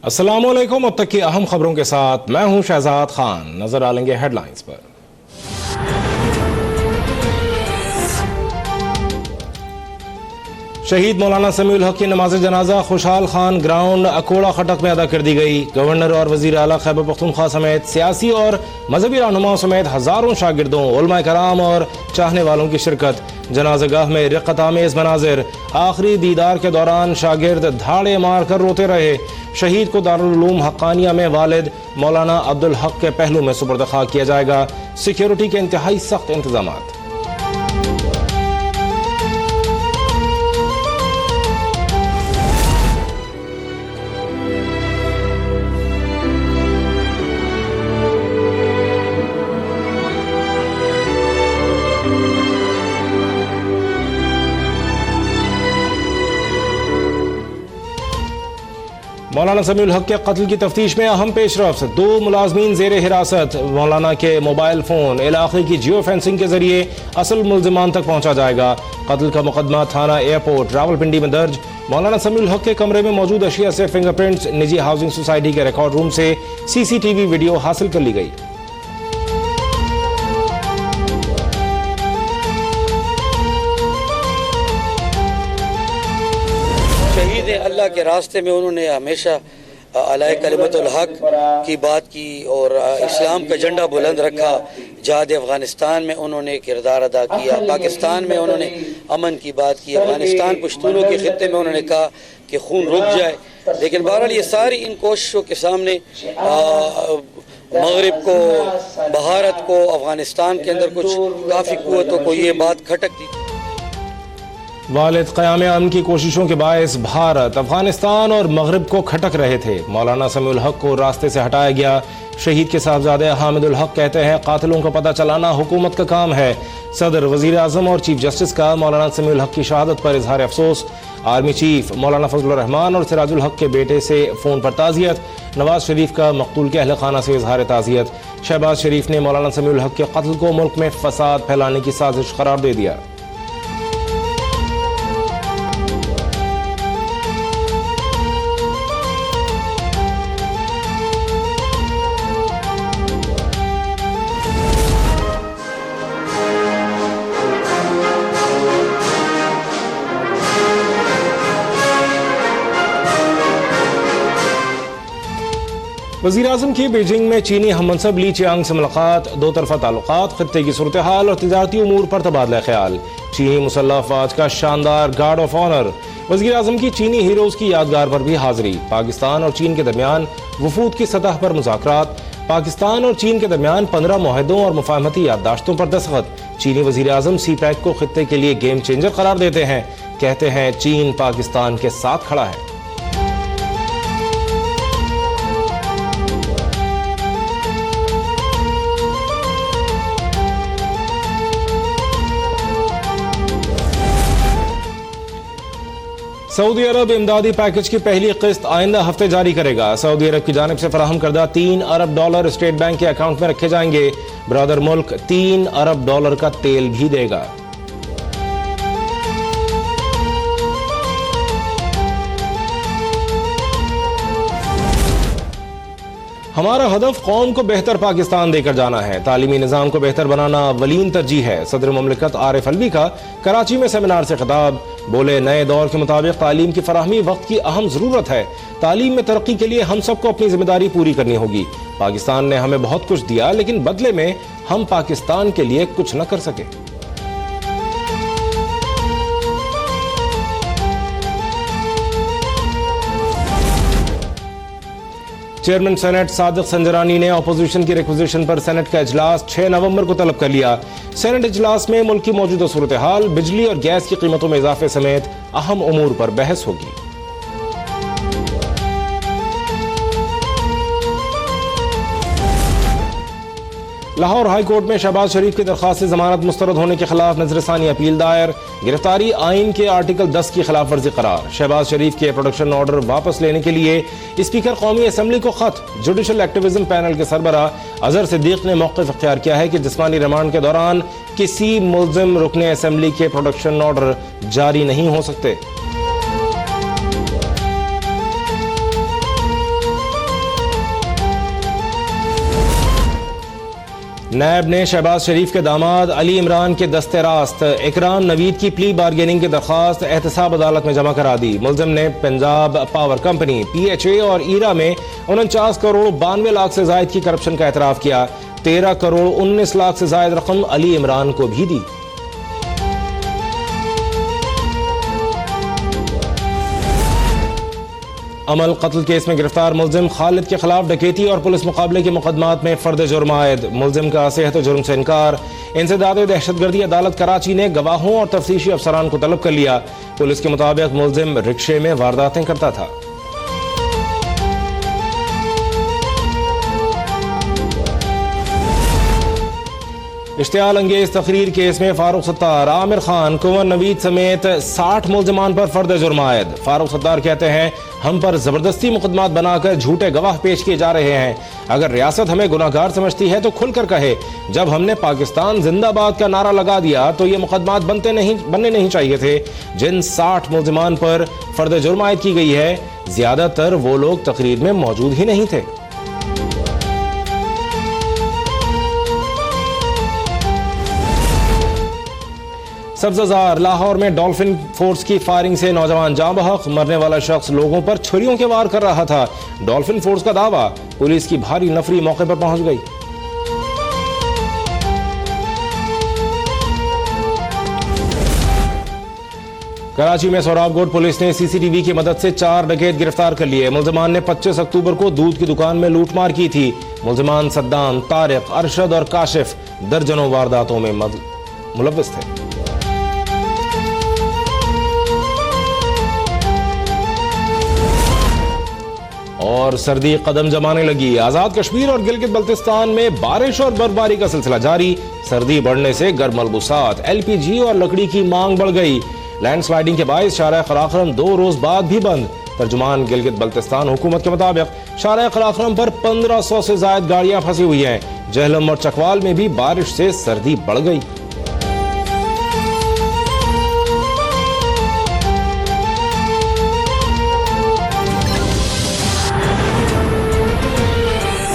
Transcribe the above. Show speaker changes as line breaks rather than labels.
अस्सलामुअलैकुम। अब तक की अहम खबरों के साथ मैं हूं शहजाद खान। नजर डालेंगे हेडलाइंस पर। शहीद मौलाना समीउल हक की नमाज जनाजा खुशहाल खान ग्राउंड अकोड़ा खटक में अदा कर दी गई। गवर्नर और वजीर आला खैबर पख्तूनख्वा समेत सियासी और मजहबी रहनुमाओं समेत हजारों शागिर्दों, उलमा कराम और चाहने वालों की शिरकत। जनाज़गाह में रिक़्क़त आमेज़ मनाजिर। आखिरी दीदार के दौरान शागिर्द धाड़े मार कर रोते रहे। शहीद को दारुल उलूम हक्कानिया में वालिद मौलाना अब्दुल हक के पहलू में सुपुर्द खाक किया जाएगा। सिक्योरिटी के इंतहाई सख्त इंतजामात। मौलाना समीउल हक के कत्ल की तफ्तीश में अहम पेशरफ्त। 2 मुलाजमीन जेर हिरासत। मौलाना के मोबाइल फोन इलाके की जियो फेंसिंग के जरिए असल मुल्जिमान तक पहुंचा जाएगा। कत्ल का मुकदमा थाना एयरपोर्ट रावलपिंडी में दर्ज। मौलाना समीउल हक के कमरे में मौजूद अशिया से फिंगरप्रिंट्स। निजी हाउसिंग सोसाइटी के रिकॉर्ड रूम से CCTV वीडियो हासिल कर ली गई।
शहीद अल्लाह के रास्ते में उन्होंने हमेशा अलाए कलिमतुल हक की बात की और इस्लाम का झंडा बुलंद रखा। जहाद अफ़गानिस्तान में उन्होंने किरदार अदा किया। पाकिस्तान में उन्होंने अमन की बात की। अफ़गानिस्तान पुश्तूनों के खित्ते में उन्होंने कहा कि खून रुक जाए। लेकिन बहरहाल ये सारी इन कोशिशों के सामने मगरिब को, भारत को, अफ़गानिस्तान के अंदर कुछ काफ़ी कुव्वतों को ये बात खटकती।
वालिद क़याम अमन की कोशिशों के बायस भारत, अफगानिस्तान और मगरिब को खटक रहे थे। मौलाना समीउल हक को रास्ते से हटाया गया। शहीद के साहबजादे हामिदुल हक कहते हैं कातिलों को पता चलाना हुकूमत का काम है। सदर, वजीर आजम और चीफ जस्टिस का मौलाना समीउल हक की शहादत पर इजहार अफसोस। आर्मी चीफ मौलाना फजलुर रहमान और सिराजुल हक के बेटे से फ़ोन पर ताज़ियत। नवाज शरीफ का मकतूल के अहल खाना से इजहार ताज़ियत। शहबाज शरीफ ने मौलाना समीउल हक के कत्ल को मुल्क में फसाद फैलाने की साजिश करार दे दिया। वज़ीर आज़म की बीजिंग में चीनी हममनसब ली चियांग से मुलाकात। 2 तरफ़ा ताल्लुकात, खित्ते की सूरत हाल और तिजारती उमूर पर तबादला ख्याल। चीनी मुसल्लह अफ़वाज का शानदार गार्ड ऑफ ऑनर। वज़ीर आज़म की चीनी हीरोज़ की यादगार पर भी हाजिरी। पाकिस्तान और चीन के दरमियान वफूद की सतह पर मुज़ाकरात। पाकिस्तान और चीन के दरमियान 15 मुआहदों और मुफाहमती याददाश्तों पर दस्तखत। चीनी वज़ीर आज़म CPEC को खित्ते के लिए गेम चेंजर करार देते हैं। कहते हैं चीन पाकिस्तान के साथ खड़ा है। सऊदी अरब इमदादी पैकेज की पहली किस्त आइंदा हफ्ते जारी करेगा। सऊदी अरब की जानिब से फराहम करदा $3 अरब स्टेट बैंक के अकाउंट में रखे जाएंगे। ब्रदर मुल्क $3 अरब का तेल भी देगा। हमारा हदफ कौम को बेहतर पाकिस्तान देकर जाना है। तालीमी निज़ाम को बेहतर बनाना अव्वलीन तरजीह है। सदर मुमलिकत आरिफ अलवी का कराची में सेमिनार से खिताब। बोले नए दौर के मुताबिक तालीम की फराहमी वक्त की अहम ज़रूरत है। तालीम में तरक्की के लिए हम सबको अपनी जिम्मेदारी पूरी करनी होगी। पाकिस्तान ने हमें बहुत कुछ दिया, लेकिन बदले में हम पाकिस्तान के लिए कुछ न कर सके। चेयरमैन सेनेट सादिक संजरानी ने अपोजिशन की रिक्विजिशन पर सेनेट का इजलास 6 नवंबर को तलब कर लिया। सेनेट इजलास में मुल्क की मौजूदा सूरत हाल, बिजली और गैस की कीमतों में इजाफे समेत अहम उमूर पर बहस होगी। लाहौर हाई कोर्ट में शहबाज शरीफ की दरख्वास्त से जमानत मुस्तरद होने के खिलाफ नजरसानी अपील दायर। गिरफ्तारी आइन के आर्टिकल 10 की खिलाफ वर्जी करार। शहबाज शरीफ के प्रोडक्शन ऑर्डर वापस लेने के लिए स्पीकर कौमी असम्बली को खत। जुडिशल एक्टिविज्म पैनल के सरबराह अजहर सिद्दीक ने मौक़िफ़ इख्तियार किया है कि जिस्मानी रिमांड के दौरान किसी मुल्ज़िम रुकने असम्बली के प्रोडक्शन ऑर्डर जारी नहीं हो सकते। नैब ने शहबाज शरीफ के दामाद अली इमरान के दस्ते रास्त इकराम नवीद की प्ली बार्गेनिंग की दरख्वास्त एहतसाब अदालत में जमा करा दी। मुलजिम ने पंजाब पावर कंपनी PHA और ईरा में 49 करोड़ 92 लाख से जायद की करप्शन का एतराफ किया। 13 करोड़ 19 लाख से जायद रकम अली इमरान को भी दी। अमल कत्ल केस में गिरफ्तार मुलजिम खालिद के खिलाफ डकैती और पुलिस मुकाबले के मुकदमात में फर्द जुर्म आयद। मुलजिम का सेहत जुर्म से इनकार। इंसदाद दहशतगर्दी अदालत कराची ने गवाहों और तफ्तीशी अफसरान को तलब कर लिया। पुलिस के मुताबिक मुलजिम रिक्शे में वारदातें करता था। इश्तियाल अंगेज तकरीर केस में फारूक सत्तार, आमिर खान, कुंवर नवीद समेत 60 मुलजमान पर फर्द जुर्म आयद। फारूक सत्तार कहते हैं, हम पर जबरदस्ती मुकदमात बनाकर झूठे गवाह पेश किए जा रहे हैं। अगर रियासत हमें गुनाहगार समझती है तो खुलकर कहे। जब हमने पाकिस्तान जिंदाबाद का नारा लगा दिया तो ये मुकदमात बनने नहीं चाहिए थे। जिन 60 मुलजमान पर फर्द जुर्म आयद की गई है, ज्यादातर वो लोग तकरीर में मौजूद ही नहीं थे। सब्जाजार लाहौर में डॉल्फिन फोर्स की फायरिंग से नौजवान जाँ बहक। मरने वाला शख्स लोगों पर छुरियों के वार कर रहा था। डॉल्फिन फोर्स का दावा, पुलिस की भारी नफरी मौके पर पहुंच गई। कराची में सोहराबकोट पुलिस ने CCTV की मदद से 4 डकैत गिरफ्तार कर लिए। मुलजमान ने 25 अक्टूबर को दूध की दुकान में लूटमार की थी। मुलजमान सद्दाम, तारिक, अरशद और काशिफ दर्जनों वारदातों में मुलव्वस थे। और सर्दी कदम जमाने लगी। आजाद कश्मीर और गिलगित बल्तिस्तान में बारिश और बर्फबारी का सिलसिला जारी। सर्दी बढ़ने से गर्म मलबूसात, LPG और लकड़ी की मांग बढ़ गई। लैंडस्लाइडिंग के बायस शारा खराखरम 2 रोज बाद भी बंद। तर्जुमान गिलगित बल्तिस्तान हुकूमत के मुताबिक शारा खराखरम पर 1500 से ज्यादा गाड़ियां फंसी हुई हैं। जहलम और चकवाल में भी बारिश से सर्दी बढ़ गई।